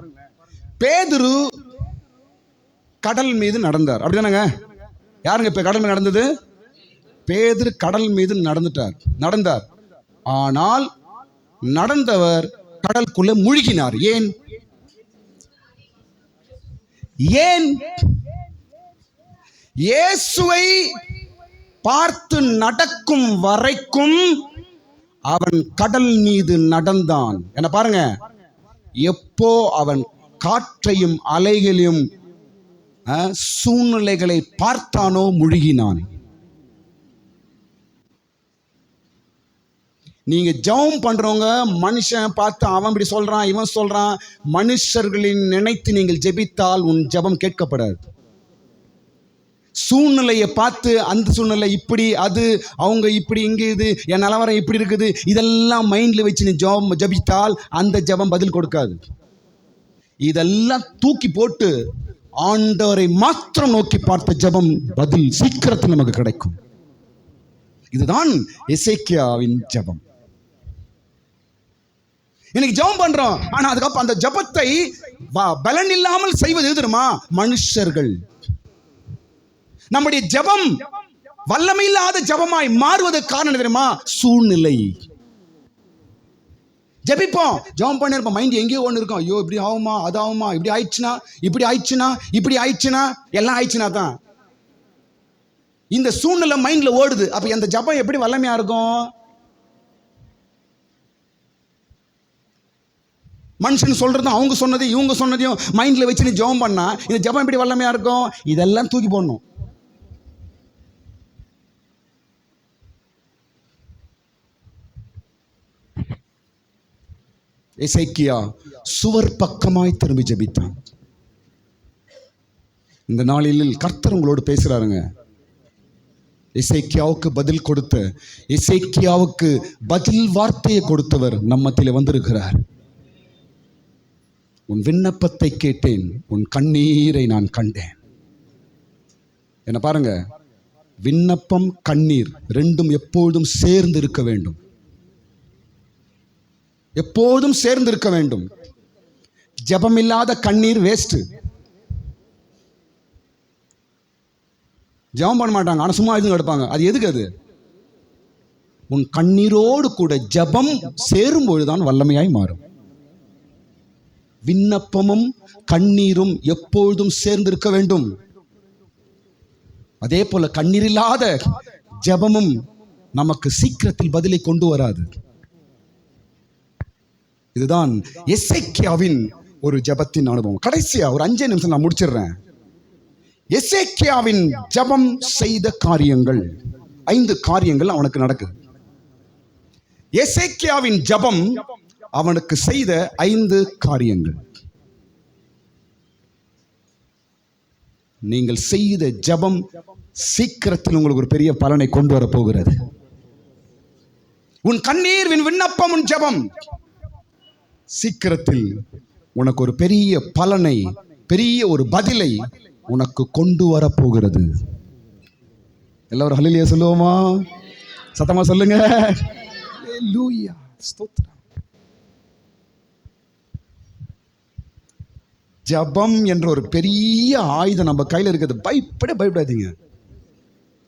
Speaker 1: பேதுரு கடல் மீது நடந்தார். அப்படிதானங்க? யாருங்க இப்ப கடல் மீது நடந்தது? பேதுரு கடல் மீது நடந்தார். ஆனால் நடந்தவர் கடலுக்குள்ள மூழ்கினார். ஏன்? இயேசுவை பார்த்து நடக்கும் வரைக்கும் அவன் கடல் மீது நடந்தான். என்ன பாருங்க, எப்போ அவன் காற்றையும் அலைகளையும் சூழ்நிலைகளை பார்த்தானோ மூழ்கினான். நீங்க ஜெபம் பண்றவங்க மனுஷன் பார்த்து அவன் இப்படி சொல்றான், இவன் சொல்றான், மனுஷர்களின் நினைத்து நீங்கள் ஜெபித்தால் உன் ஜெபம் கேட்கப்படாது. சூழ்நிலையை பார்த்து அந்த சூழ்நிலை இப்படி, அது அவங்க இப்படி, இங்கே இது, என் நிலவரம் இப்படி இருக்குது, இதெல்லாம் மைண்டில் வச்சு நீ ஜபித்தால் அந்த ஜபம் பதில் கொடுக்காது. இதெல்லாம் தூக்கி போட்டு ஆண்டவரை மாத்திரம் நோக்கி பார்த்த ஜபம் பதில் சீக்கிரத்தில் நமக்கு கிடைக்கும். இதுதான் எசேக்கியாவின் ஜபம். இன்னைக்கு ஜபம் பண்றோம், ஆனா அதுக்கப்புறம் அந்த ஜபத்தை பலன் இல்லாமல் செய்வது தெரியுமா? மனுஷர்கள். நம்முடைய ஜபம் வல்லமை இல்லாத ஜபமாய் மாறுவதற்கு காரணம் தெரியுமா? சூழ்நிலை. ஜபிப்போம், ஜபம் பண்ணிருப்போம், மைண்ட் எங்கேயோ ஒன்று இருக்கும். ஐயோ இப்படி ஆகுமா, அது ஆகுமா, இப்படி ஆயிடுச்சுன்னா, இப்படி ஆயிடுச்சுன்னா, இப்படி ஆயிடுச்சுன்னா, எல்லாம் ஆயிடுச்சுன்னா தான் இந்த சூழ்நிலை மைண்ட்ல ஓடுது. அப்ப அந்த ஜபம் எப்படி வல்லமையா இருக்கும்? மனுஷன் சொல்றதும் அவங்க சொன்னதையும் இவங்க சொன்னதையும் மைண்ட்ல வச்சு நீ ஜபம் பண்ணா இந்த ஜபம் எப்படி வல்லமையா இருக்கும்? இதெல்லாம் தூக்கி போடணும். எசேக்கியா சுவர் பக்கமாய் திரும்பி ஜெபித்தான். இந்த நாளில் கர்த்தர் உங்களோடு பேசுறாருங்க. எசேக்கியாவுக்கு பதில் கொடுத்த, எசேக்கியாவுக்கு பதில் வார்த்தையை கொடுத்தவர் நம்மத்திலே வந்திருக்கிறார். உன் விண்ணப்பத்தை கேட்டேன், உன் கண்ணீரை நான் கண்டேன். என்ன பாருங்க, விண்ணப்பம் கண்ணீர் ரெண்டும் எப்பொழுதும் சேர்ந்து இருக்க வேண்டும். எப்போதும் சேர்ந்து இருக்க வேண்டும். ஜெபம் இல்லாத கண்ணீர் வேஸ்ட். ஜெபம் பண்ண மாட்டாங்க, ஆனா சும்மா இது எடுப்பாங்க. அது எதுக்கு? அது உன் கண்ணீரோடு கூட ஜெபம் சேரும் பொழுதுதான் வல்லமையாய் மாறும். விண்ணப்பமும் கண்ணீரும் எப்பொழுதும் சேர்ந்து இருக்க வேண்டும். அதே போல கண்ணீர் இல்லாத ஜெபமும் நமக்கு சீக்கிரத்தில் பதிலை கொண்டு வராது. இதுதான் எசேக்கியாவின் ஒரு ஜெபத்தின் அனுபவம். கடைசியா ஒரு 5 நிமிஷம் நான் முடிச்சிடுறேன். எசேக்கியாவின் ஜெபம் செய்த காரியங்கள், 5 காரியங்கள் அவனுக்கு நடக்குது. எசேக்கியாவின் ஜெபம் அவனுக்கு செய்த 5 காரியங்கள். நீங்கள் செய்த ஜெபம் சீக்கிரத்தில் உங்களுக்கு ஒரு பெரிய பலனை கொண்டு வர போகிறது. உன் கண்ணீர், விண்ணப்பம், உன் ஜெபம் சீக்கிரத்தில் உனக்கு ஒரு பெரிய பலனை, பெரிய ஒரு பதிலை உனக்கு கொண்டு வர போகிறது. எல்லாரும் ஹல்லேலூயா சொல்லுவோமா? சத்தமா சொல்லுங்க. ஹல்லேலூயா, ஸ்தோத்திரம். ஜெபம் என்ற ஒரு பெரிய ஆயுதம் நம்ம கையில் இருக்குது. பயப்படாதீங்க.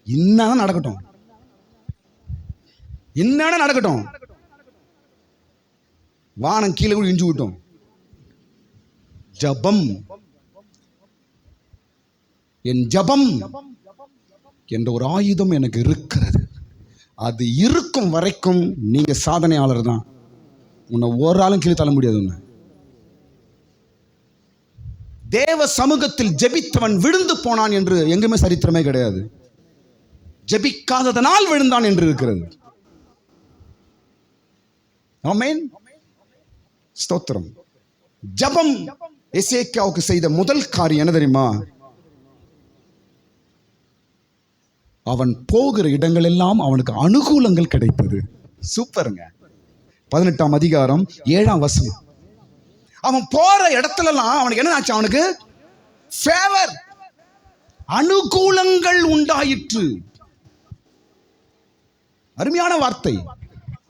Speaker 1: என்ன நடக்கட்டும், என்ன நடக்கட்டும், வானம் கீழே கூட இஞ்சி விட்டோம். ஜபம், என் ஜபம் என்ற ஒரு ஆயுதம் எனக்கு இருக்கிறது. அது இருக்கும் வரைக்கும் நீங்க சாதனையாளர் தான். உன்னை ஒரு ஆளும் கீழே தள்ள முடியாது. உன்னை தேவ சமூகத்தில் ஜெபித்தவன் விழுந்து போனான் என்று எங்குமே சரித்திரமே கிடையாது. ஜெபிக்காததனால் விழுந்தான் என்று இருக்கிறது. ஆமென், ஸ்தோத்திரம். ஜெபம் எசேக்கியாவுக்கு செய்த முதல் காரியம் என்ன தெரியுமா? அவன் போகிற இடங்கள் எல்லாம் அவனுக்கு அனுகூலங்கள் கிடைத்தது. சூப்பருங்க. 18ஆம் அதிகாரம் 7ஆம் வசனம். அவன் போற இடத்துல எல்லாம் அவனுக்கு என்ன ஆச்சு? அவனுக்கு ஃபேவர், அனுகூலங்கள் உண்டாயிற்று. அருமையான வார்த்தை.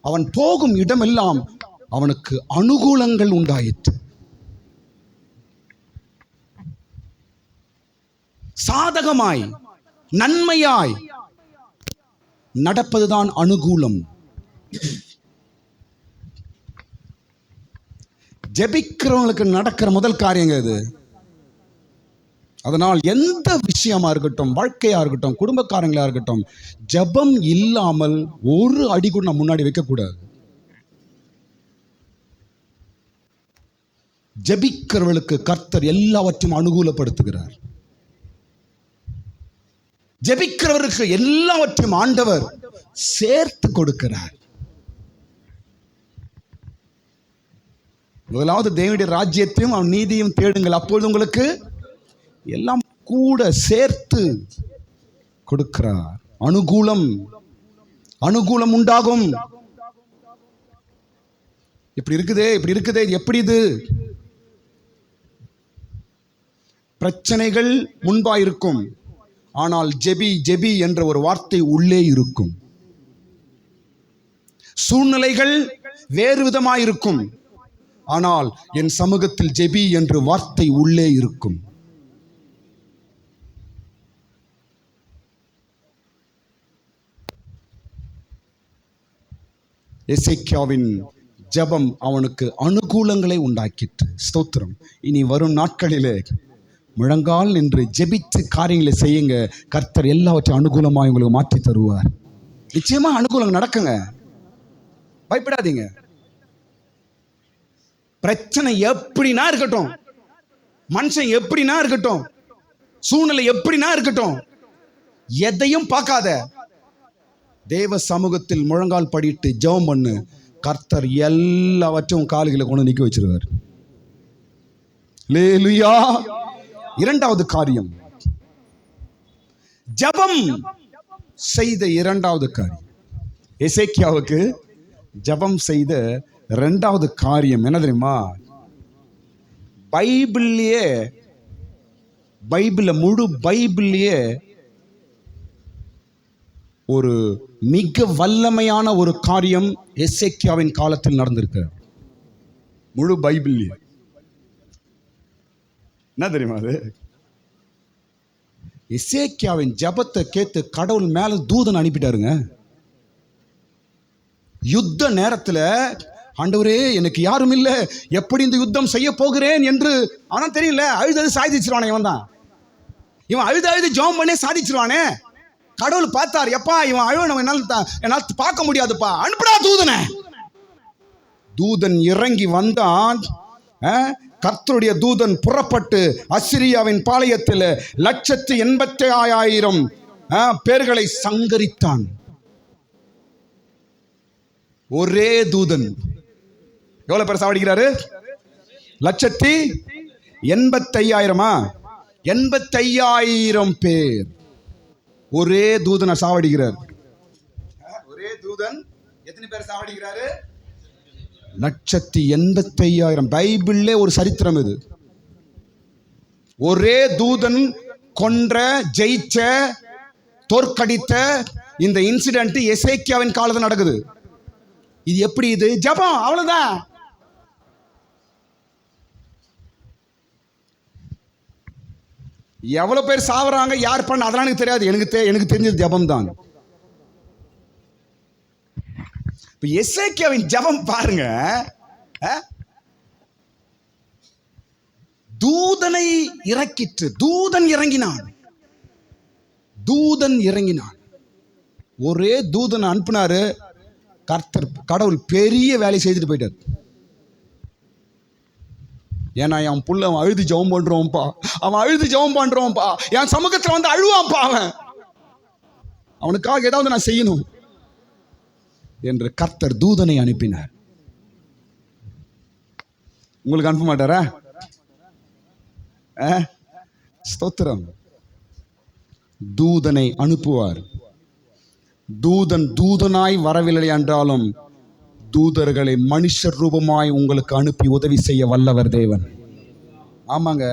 Speaker 1: அவன் போகும் இடமெல்லாம் அவனுக்கு அனுகூலங்கள் உண்டாயிற்று. சாதகமாய், நன்மையாய் நடப்பதுதான் அனுகூலம். ஜெபிக்கிறவங்களுக்கு நடக்கிற முதல் காரியங்க இது. அதனால் எந்த விஷயமா இருக்கட்டும், வாழ்க்கையா இருக்கட்டும், குடும்பக்காரங்களா இருக்கட்டும், ஜெபம் இல்லாமல் ஒரு அடி கூட நம்ம முன்னாடி வைக்கக்கூடாது. ஜெபிக்கிறவர்களுக்கு கர்த்தர் எல்லாவற்றையும் அனுகூலப்படுத்துகிறார். ஜெபிக்கிறவருக்கு எல்லாவற்றையும் ஆண்டவர் சேர்த்து கொடுக்கிறார். முதலாவது தேவனுடைய ராஜ்யத்தையும் அவன் நீதியும் தேடுங்கள், அப்பொழுது உங்களுக்கு எல்லாம் கூட சேர்த்து கொடுக்கிறார். அனுகூலம் அனுகூலம் உண்டாகும். இப்படி இருக்குதே எப்படி இது? பிரச்சனைகள் முன்பாயிருக்கும், ஆனால் ஜெபி ஜெபி என்ற ஒரு வார்த்தை உள்ளே இருக்கும். சூழ்நிலைகள் வேறு விதமாயிருக்கும், ஆனால் என் சமூகத்தில் ஜெபி என்று வார்த்தை உள்ளே இருக்கும். எசேக்கியாவின் ஜெபம் அவனுக்கு அனுகூலங்களை உண்டாக்கிற்று. ஸ்தோத்திரம். இனி வரும் நாட்களிலே முழங்கால் நின்று ஜெபித்து காரியங்களை செய்யுங்க. கர்த்தர் எல்லாவற்றையும் அனுகூலமாக உங்களுக்கு மாற்றி தருவார். நிச்சயமா அனுகூலம் நடக்குங்க, பயப்படாதீங்க. பிரச்சனை எப்படினா இருக்கட்டும், மனுஷன் எப்படினா இருக்கட்டும், சூழ்நிலை எப்படினா இருக்கட்டும், எதையும் பார்க்காத தேவ சமூகத்தில் முழங்கால் படிட்டு ஜெபம் பண்ணு. கர்த்தர் எல்லாவற்றையும் கால்களை கொண்டு நிக்க வச்சிருவார். அல்லேலூயா. இரண்டாவது காரியம், ஜெபம் செய்த இரண்டாவது காரியம், எசேக்கியாவுக்கு ஜெபம் செய்த இரண்டாவது காரியம் என்ன தெரியுமா? முழு பைபிள்லயே ஒரு மிக வல்லமையான ஒரு காரியம் எசேக்கியாவின் காலத்தில் நடந்திருக்கு. முழு பைபிள்லயே என்ன தெரியுமா? அது எசேக்கியாவின் ஜெபத்தை கேட்டு கடவுள் மேல தூதன் அனுப்பிட்டாருங்க. யுத்த நேரத்தில், ஆண்டவரே எனக்கு யாரும் இல்லை, எப்படி இந்த யுத்தம் செய்ய போகிறேன் என்று. ஆனா தெரியல, அழுது சாதிச்சிருவானே இவன் தான். இவன் அழுது ஜெபம் பண்ணி சாதிச்சிருவானே. கடவுள் பார்த்தார், எப்பா இவன் அழுவ என்னால் பார்க்க முடியாதுப்பா, அனுப்புடா தூதனை. தூதன் இறங்கி வந்தான். கர்த்தருடைய தூதன் புறப்பட்டு அசிரியாவின் பாளையத்தில் 185,000 பேர்களை சங்கரித்தான். ஒரே தூதன் எவ்வளவு பேர் சாவடிக்கிறாரு? 185,000 85,000 பேர் ஒரே தூதனை சாவடிக்கிறார். ஒரே தூதன் எத்தனை பேர் சாவடிக்கிறாரு? 185,000. பைபிள்லே ஒரு சரித்திரம் இது. ஒரே தூதன் கொன்ற, ஜெயிச்ச, தோற்கடித்த இந்த இன்சிடென்ட் எசேக்கியாவின் காலத்தில் நடக்குது. இது எப்படி? இது ஜெபம், அவ்வளவுதான். எவ்வளவு பேர் சாவறாங்க, யார் பண்ண, அதெல்லாம் எனக்கு தெரியாது. எனக்கு தெரிஞ்சது ஜெபம் தான். இப்ப எசேக்கியாவின் ஜெபம் பாருங்க. தூதனை இறக்கிற்று. தூதன் இறங்கினான். ஒரே தூதனை அனுப்பினாரு. கடவுள் பெரிய வேலை செய்துட்டு போயிட்டார். ஏன்னா என் புள்ள அவன் அழுது ஜெபம் பண்றோம்ப்பா, என் சமூகத்தில் வந்து அழுவான்ப்பா, அவனுக்காக ஏதாவது நான் செய்யணும் என்று கர்த்தர் தூதனை அனுப்பினார். உங்களுக்கு அனுப்ப மாட்டாரா? ஸ்தோத்திரம். தூதனை அனுப்புவார். தூதனாய் வரவில்லை என்றாலும் தூதர்களை மனுஷர் ரூபமாய் உங்களுக்கு அனுப்பி உதவி செய்ய வல்லவர் தேவன். ஆமாங்க,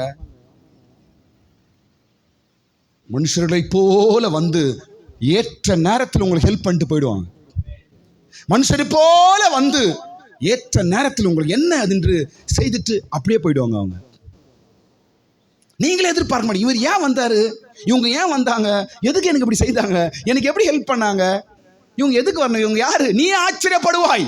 Speaker 1: மனுஷர்களை போல வந்து ஏற்ற நேரத்தில் உங்களுக்கு ஹெல்ப் பண்ணிட்டு போயிடுவாங்க. மனுஷரை போல வந்து ஏற்ற நேரத்தில் உங்களுக்கு என்ன அது செய்துட்டு அப்படியே போயிடுவாங்க. அவங்க நீங்களே எதிர்பார்க்க மாட்டீங்க, இவர் ஏன் வந்தாரு, இவங்க ஏன் வந்தாங்க, எதுக்கு எனக்கு இப்படி செய்தாங்க, எனக்கு எப்படி ஹெல்ப் பண்ணாங்க, இவங்க எதுக்கு வரணும், இவங்க யாரு, நீ ஆச்சரியப்படுவாய்.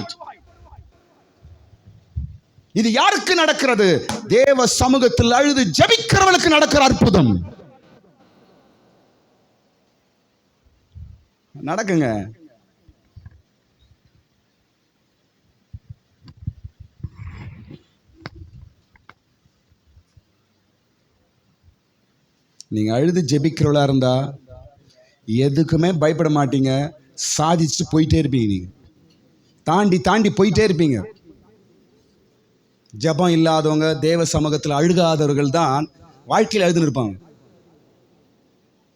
Speaker 1: இது யாருக்கு நடக்கிறது? தேவ சமூகத்தில் அழுது ஜெபிக்கிறவளுக்கு நடக்கிற அற்புதம் நடக்குங்க. நீங்க அழுது ஜெபிக்கிறவளா இருந்தா எதுக்குமே பயப்பட மாட்டீங்க, சாதிச்சுட்டு போயிட்டே இருப்பீங்க. நீங்க தாண்டி போயிட்டே இருப்பீங்க. ஜெபம் இல்லாதவங்க, தேவ சமூகத்தில் அழுகாதவர்கள் தான் வாழ்க்கையில் அழுதுன்னு இருப்பாங்க.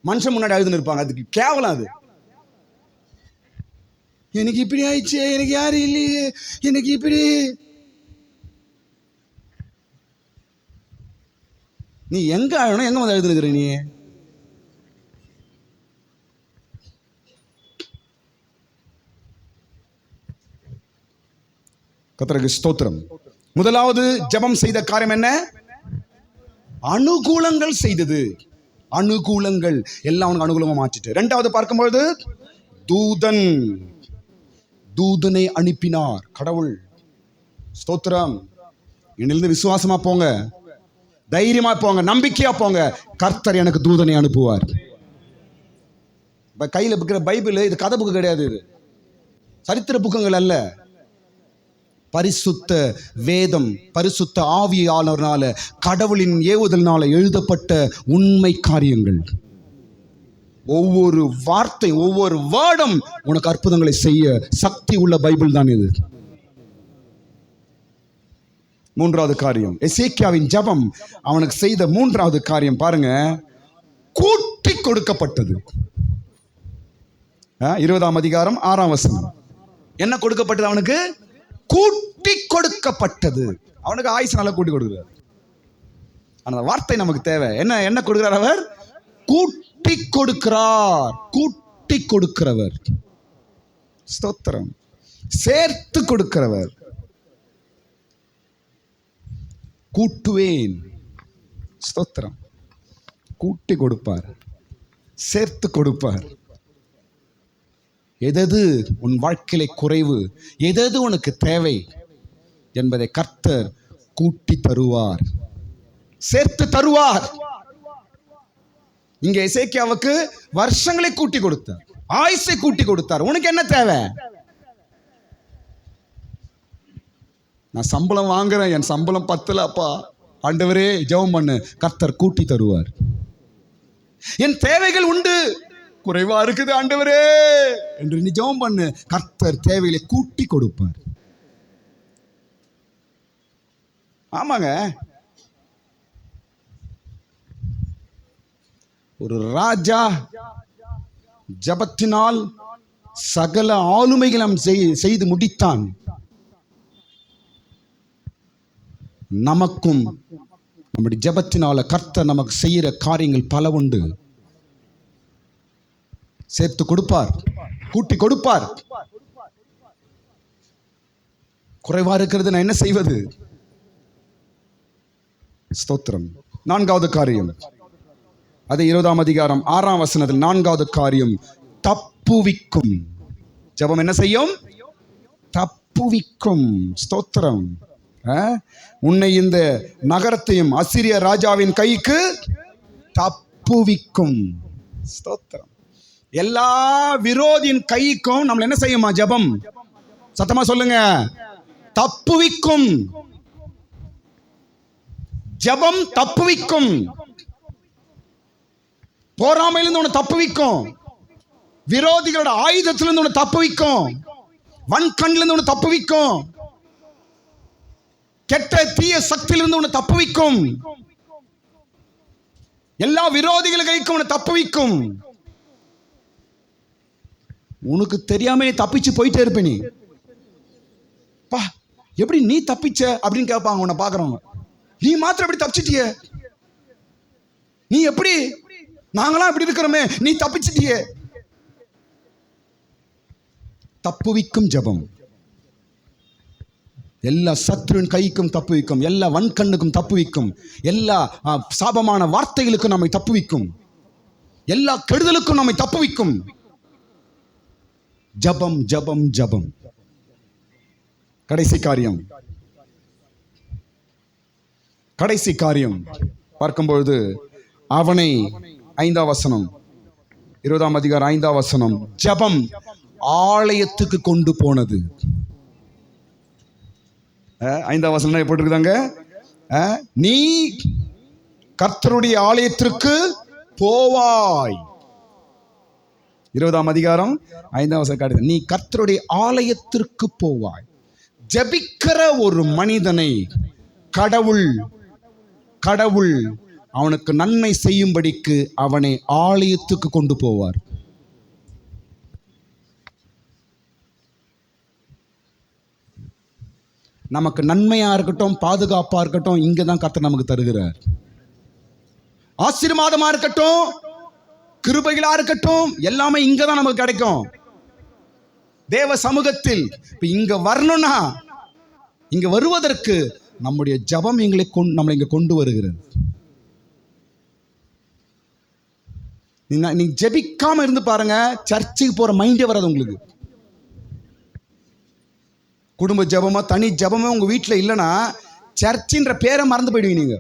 Speaker 1: மனுஷன் முன்னாடி அழுதுன்னு இருப்பாங்க. அதுக்கு கேவலம் அது. எனக்கு இப்படி ஆயிடுச்சு, எனக்கு யாரும் இல்லையே, எனக்கு இப்படி. நீ எங்க ஆகணும், எங்க வந்து எழுதுனுக்குற நீ? கர்த்தருக்கு ஸ்தோத்திரம். முதலாவது ஜெபம் செய்த காரியம் என்ன? அனுகூலங்கள் செய்தது. அனுகூலங்கள் எல்லாம் அவனுக்கு அனுகூலமா மாற்றிட்டு. இரண்டாவது பார்க்கும்பொழுது தூதனை அனுப்பினார் கடவுள். ஸ்தோத்திரம். இன்னிலிருந்து விசுவாசமா போங்க, தைரியமா போங்க, நம்பிக்கையா போங்க. கர்த்தர் எனக்கு தூதனை அனுப்புவார். கையில் இருக்கிற பைபிள் இது கதை புக்கு கிடையாது, இது சரித்திர புக்குங்கள் அல்ல. பரிசுத்த வேதம், பரிசுத்த ஆவியாளர்னால, கடவுளின் ஏவுதல்னால எழுதப்பட்ட உண்மை காரியங்கள். ஒவ்வொரு வார்த்தை, ஒவ்வொரு வேர்டும் உனக்கு அற்புதங்களை செய்ய சக்தி உள்ள பைபிள் தான் இது. மூன்றாவது காரியம், எசேக்கியாவின் ஜெபம் அவனுக்கு செய்த மூன்றாவது காரியம் பாருங்க, கூட்டி கொடுக்கப்பட்டது. 20ஆம் அதிகாரம் 6ஆம் வசனம். என்ன கொடுக்கப்பட்டது அவனுக்கு? கூட்டி கொடுக்கப்பட்டது. அவனுக்கு ஆயுசு நல்லா கூட்டி கொடுக்கிறார். அந்த வார்த்தை நமக்கு தேவை. என்ன என்ன கொடுக்கிறார் அவர்? கூட்டி கொடுக்கிறார். கூட்டி கொடுக்கிறவர். ஸ்தோத்திரம். சேர்த்து கொடுக்கிறவர். கூட்டுவேன். ஸ்தோத்திரம். கூட்டி கொடுப்பார், சேர்த்து கொடுப்பார். எதது உன் வாழ்க்கையிலே குறைவு, எதது உனக்கு தேவை என்பதை கர்த்தர் கூட்டி தருவார், சேர்த்து தருவார். இங்க எசேக்கியாவுக்கு வருஷங்களை கூட்டி கொடுத்தார், ஆயுசை கூட்டி கொடுத்தார். உனக்கு என்ன தேவை? நான் சம்பளம் வாங்குறேன், என் சம்பளம் பத்தல அப்பா, ஆண்டவரே ஜெபம் பண்ணு, கர்த்தர் கூட்டி தருவார். என் தேவைகள் உண்டு, குறைவா இருக்குது ஆண்டவரே என்று நீ ஜெபம் பண்ணு, கர்த்தர் தேவைகளை கூட்டி கொடுப்பார். ஆமாங்க, ஒரு ராஜா ஜெபத்தினால் சகல ஆளுமைகளும் செய்து முடித்தான். நமக்கும் நம்முடைய ஜெபத்தினால கர்த்தர் நமக்கு செய்கிற காரியங்கள் பல உண்டு. சேர்த்து கொடுப்பார், கூட்டி கொடுப்பார். குறைவா இருக்கிறது, நான் என்ன செய்வது? ஸ்தோத்திரம். நான்காவது காரியம், அது 20ஆம் அதிகாரம் 6ஆம் வசனத்தில் நான்காவது காரியம், தப்புவிக்கும். ஜெபம் என்ன செய்யும்? தப்புவிக்கும். ஸ்தோத்திரம். உன்னை இந்த நகரத்தையும் அசிரிய ராஜாவின் கைக்கு தப்புவிக்கும். ஸ்தோத்திரம். எல்லா விரோதியின் கைக்கும் நம்மள என்ன செய்யுமா ஜெபம்? சத்தமா சொல்லுங்க, தப்புவிக்கும். ஜெபம் தப்புவிக்கும். போராமையிலிருந்து உன்னை தப்புவிக்கும், விரோதிகளோட ஆயுதத்திலிருந்து உன்னை தப்புவிக்கும், வன்கண்ணிலிருந்து உன்னை தப்புவிக்கும், கெட்ட தீய சக்தியிலிருந்து உன்னை தப்புவிக்கும், எல்லா விரோதிகள் கைக்கும் உன்னை தப்புவிக்கும். உனக்கு தெரியாம நீ தப்பிச்சு போயிட்டே இருப்ப. நீ பா எப்படி நீ தப்பிச்ச அப்படின்னு கேட்பாங்க உன்னை பாக்குறவங்க. நீ மாத்திரம் எப்படி தப்பிச்சிட்டிய? நீ எப்படி? நாங்களாம் இப்படி இருக்கிறோமே, நீ தப்பிச்சிட்டிய. தப்புவிக்கும் ஜெபம் எல்லா சத்ருவின் கைக்கும் தப்புவிக்கும், எல்லா வன்கண்ணுக்கும் தப்புவிக்கும், எல்லா சாபமான வார்த்தைகளுக்கும் நம்மை தப்புவிக்கும், எல்லா கெடுதலுக்கும் நம்மை தப்புவிக்கும். ஜபம் ஜபம் ஜபம். கடைசி காரியம், கடைசி காரியம் பார்க்கும்பொழுது அவனை 5ஆம் வசனம், 20ஆம் அதிகாரம் 5ஆம் வசனம், ஜபம் ஆலயத்துக்கு கொண்டு போனது. 5ஆம் வசனம் எப்படி இருக்குதாங்க? நீ கர்த்தருடைய ஆலயத்திற்கு போவாய். 20ஆம் அதிகாரம் 5ஆம் வசனம் காட்டுது, நீ கர்த்தருடைய ஆலயத்திற்கு போவாய். ஜெபிக்கிற ஒரு மனிதனை கடவுள் கடவுள் அவனுக்கு நன்மை செய்யும்படிக்கு அவனை ஆலயத்துக்கு கொண்டு போவார். நமக்கு நன்மையா இருக்கட்டும், பாதுகாப்பா இருக்கட்டும், இங்கதான் கர்த்தர் நமக்கு தருகிறார். ஆசீர்வாதமா இருக்கட்டும், கிருபைகளா இருக்கட்டும், எல்லாமே இங்கதான் நமக்கு கிடைக்கும். தேவ சமூகத்தில் இப்ப இங்க வரணும்னா, இங்க வருவதற்கு நம்முடைய ஜபம் நம்மளை இங்க கொண்டு வருகிறது. நீ ஜெபிக்காம இருந்து பாருங்க, சர்ச்சுக்கு போற மைண்டே வராது உங்களுக்கு. குடும்ப ஜபமா தனி ஜபமா உங்க வீட்டில் இல்லைன்னா சர்ச்சின்ற பேரை மறந்து போயிடுவீங்க. நீங்க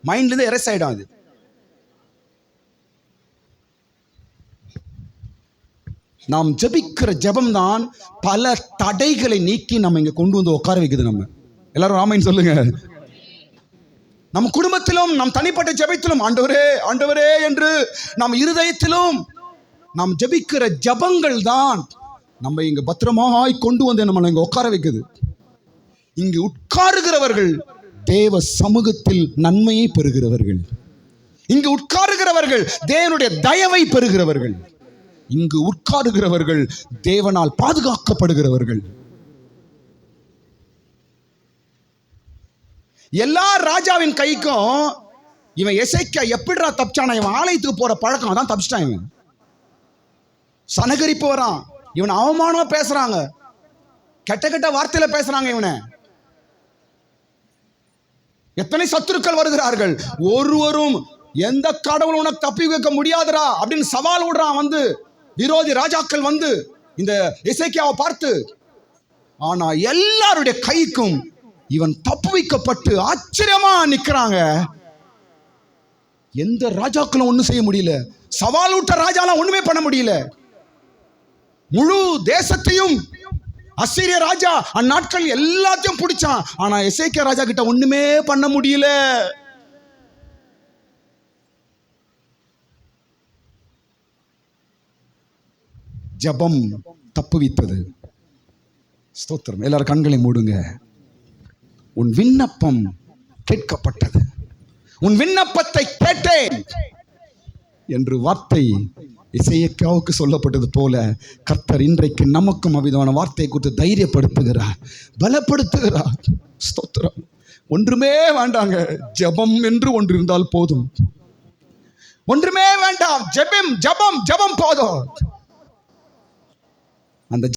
Speaker 1: மைண்ட்ல இருந்து எரஸ் ஆயிடும். அது நாம் ஜபிக்கிற ஜபம் தான் பல தடைகளை நீக்கி நம்ம இங்க கொண்டு வந்து உட்கார வைக்குது. நம்ம எல்லாரும் ஆமென் சொல்லுங்க. நம் குடும்பத்திலும் நம் தனிப்பட்ட ஜெபத்திலும் ஆண்டவரே ஆண்டவரே என்று நம் இருதயத்திலும் நாம் ஜெபிக்கிற ஜபங்கள் தான் நம்ம இங்க பத்திரமாய் கொண்டு வந்து நம்மளை இங்க உட்கார வைக்குது. இங்கு உட்காருகிறவர்கள் தேவ சமூகத்தில் நன்மையை பெறுகிறவர்கள். இங்கு உட்காருகிறவர்கள் தேவனுடைய தயவை பெறுகிறவர்கள். இங்கு உட்காருகிறவர்கள் தேவனால் பாதுகாக்கப்படுகிறவர்கள். எல்லா ராஜாவின் கைக்கும் இவன் எசேக்கியா எப்படிடா தப்பிச்சானா? இவன் ஆலயத்துக்கு போற பழக்கம் அதான் தப்பிச்சிட்டான். இவன் சனகரிப்பு வரான், இவன் அவமானமா பேசுறாங்க, கெட்ட கெட்ட வார்த்தையில பேசுறாங்க. இவனை எத்தனை சத்துருக்கள் வருகிறார்கள். ஒருவரும் எந்த கடவுள் உனக்கு தப்பி வைக்க முடியாதுடா அப்படின்னு சவால் விடுறான். வந்து விரோதி ராஜாக்கள் வந்து இந்த எசேக்கியாவை பார்த்து, ஆனா எல்லாருடைய கைக்கும் இவன் தப்பு வைக்கப்பட்டு ஆச்சரியமா நிக்கிறாங்க. எந்த ராஜாக்களும் ஒண்ணும் செய்ய முடியல. சவால் விட்ட ராஜாலாம் ஒண்ணுமே பண்ண முடியல. முழு தேசத்தையும் அசீரிய ராஜா அந்நாட்கள் எல்லாத்தையும் பிடிச்சான். ஆனா எசேக்கியா ராஜா கிட்ட ஒண்ணுமே பண்ண முடியல. ஜபம் தப்புவித்தது. ஸ்தோத்திரம். எல்லாரும் கண்களை மூடுங்க. உன் விண்ணப்பம் கேட்கப்பட்டது, உன் விண்ணப்பத்தை கேட்டேன் என்று வார்த்தை எசேக்கியாவுக்கு சொல்லப்பட்டது போல கர்த்தர் இன்றைக்கு நமக்கும் அவ்விதமான வார்த்தையை குறித்து தைரியப்படுத்துகிறார், பலப்படுத்துகிறார். ஸ்தோத்திரம். ஒன்றுமே வேண்டாங்க, ஜபம் என்று ஒன்று இருந்தால் போதும். ஒன்றுமே வேண்டாம், ஜபம் ஜபம் ஜபம் போதும். அந்த